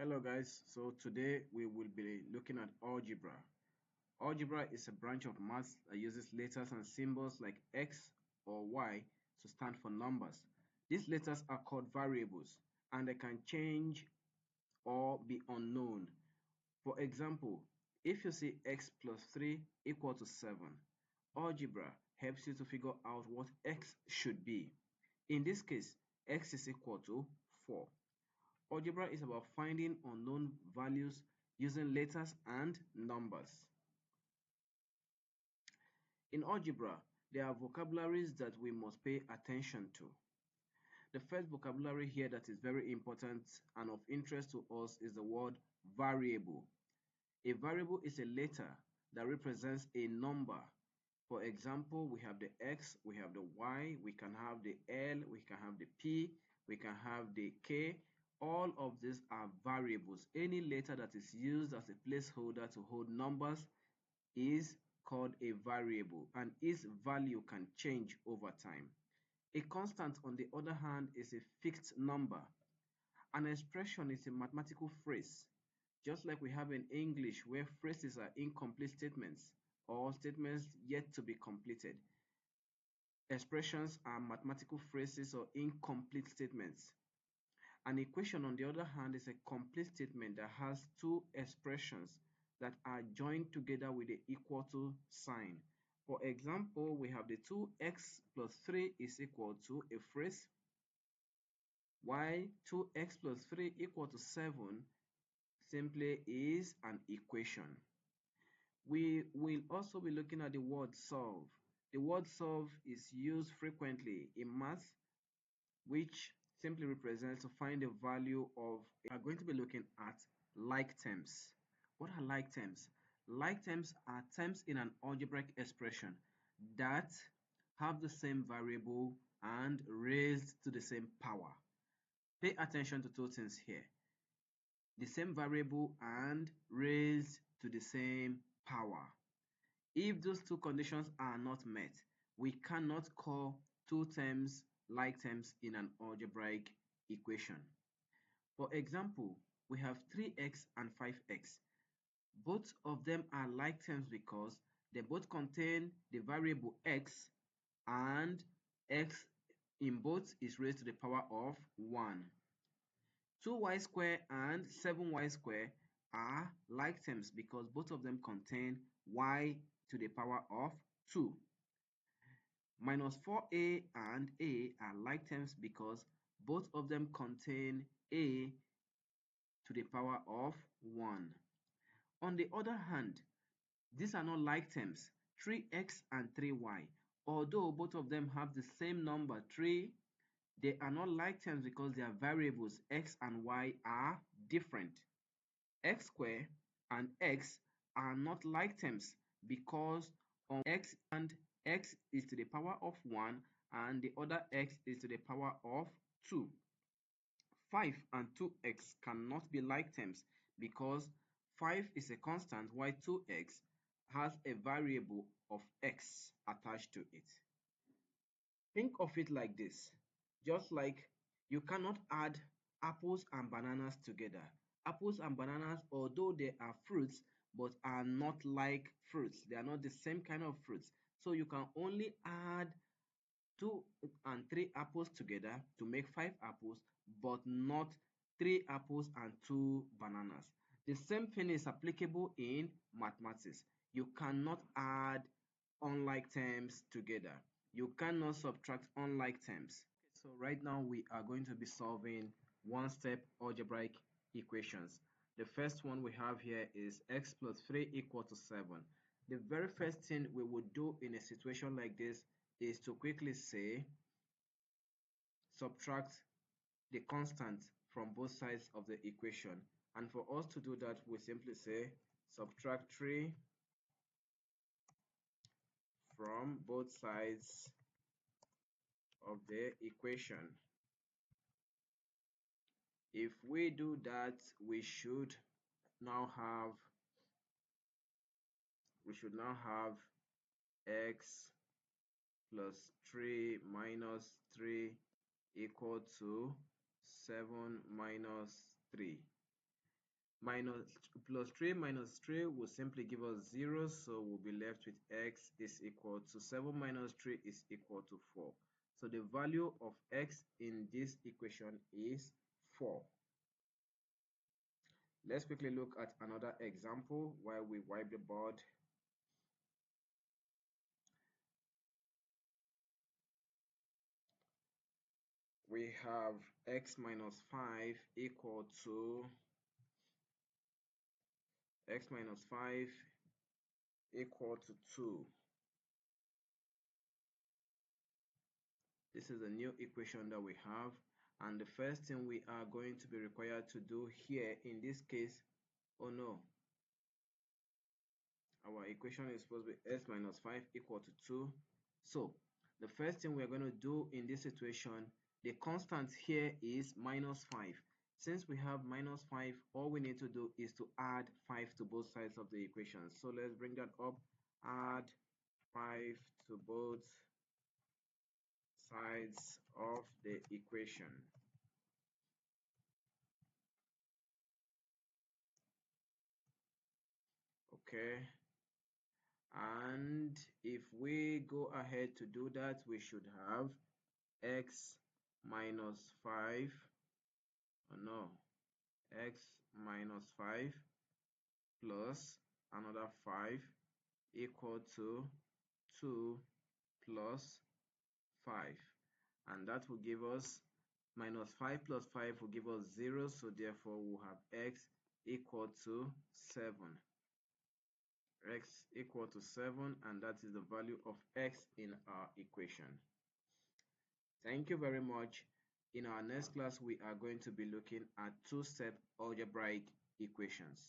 Hello guys, so today we will be looking at algebra. Algebra is a branch of maths that uses letters and symbols like X or Y to stand for numbers. These letters are called variables and they can change or be unknown. For example, if you see X plus 3 equal to 7, algebra helps you to figure out what X should be. In this case, X is equal to 4. Algebra is about finding unknown values using letters and numbers. In algebra, there are vocabularies that we must pay attention to. The first vocabulary here that is very important and of interest to us is the word variable. A variable is a letter that represents a number. For example, we have the X, we have the Y, we can have the L, we can have the P, we can have the K. All of these are variables. Any letter that is used as a placeholder to hold numbers is called a variable, and its value can change over time. A constant, on the other hand, is a fixed number. An expression is a mathematical phrase, just like we have in English where phrases are incomplete statements or statements yet to be completed. Expressions are mathematical phrases or incomplete statements. An equation, on the other hand, is a complete statement that has two expressions that are joined together with the equal to sign. For example, we have the 2x plus 3 is equal to a phrase, while 2x plus 3 equal to 7 simply is an equation. We will also be looking at the word solve. The word solve is used frequently in math, which simply represents to find the value of. We are going to be looking at like terms. What are like terms? Like terms are terms in an algebraic expression that have the same variable and raised to the same power. Pay attention to two things here. The same variable and raised to the same power. If those two conditions are not met, we cannot call two terms like terms in an algebraic equation. For example, we have 3x and 5x. Both of them are like terms because they both contain the variable x, and x in both is raised to the power of 1. 2y squared and 7y squared are like terms because both of them contain y to the power of 2. Minus 4a and a are like terms because both of them contain a to the power of 1. On the other hand, these are not like terms, 3x and 3y. Although both of them have the same number 3, they are not like terms because their variables x and y are different. X squared and x are not like terms because on x and x is to the power of 1 and the other x is to the power of 2. 5 and 2x cannot be like terms because 5 is a constant while 2x has a variable of x attached to it. Think of it like this, just like you cannot add apples and bananas together. Apples and bananas, although they are fruits, but are not like fruits. They are not the same kind of fruits. So you can only add 2 and 3 apples together to make 5 apples, but not 3 apples and 2 bananas. The same thing is applicable in mathematics. You cannot add unlike terms together. You cannot subtract unlike terms. So right now we are going to be solving one-step algebraic equations. The first one we have here is x plus 3 equal to 7. The very first thing we would do in a situation like this is to quickly say subtract the constant from both sides of the equation. And for us to do that, we simply say subtract 3 from both sides of the equation. If we do that, we should now have x plus 3 minus 3 equal to 7 minus 3. minus plus 3 minus 3 will simply give us 0, so we'll be left with x is equal to 7 minus 3 is equal to 4. So the value of x in this equation is 4. Let's quickly look at another example while we wipe the board. We have x minus 5 equal to x minus 5 equal to 2. This is a new equation that we have, and the first thing we are going to be required to do here in this case, oh no, our equation is supposed to be x minus 5 equal to 2. So the first thing we are going to do in this situation, the constant here is minus 5. Since we have minus 5, all we need to do is to add 5 to both sides of the equation. So let's bring that up. Add 5 to both sides of the equation. Okay, and if we go ahead to do that, we should have x minus 5, oh no, x minus 5 plus another 5 equal to 2 plus 5, and that will give us minus 5 plus 5 will give us 0, so therefore we'll have x equal to 7. X equal to 7, and that is the value of x in our equation. Thank you very much. In our next class, we are going to be looking at two-step algebraic equations.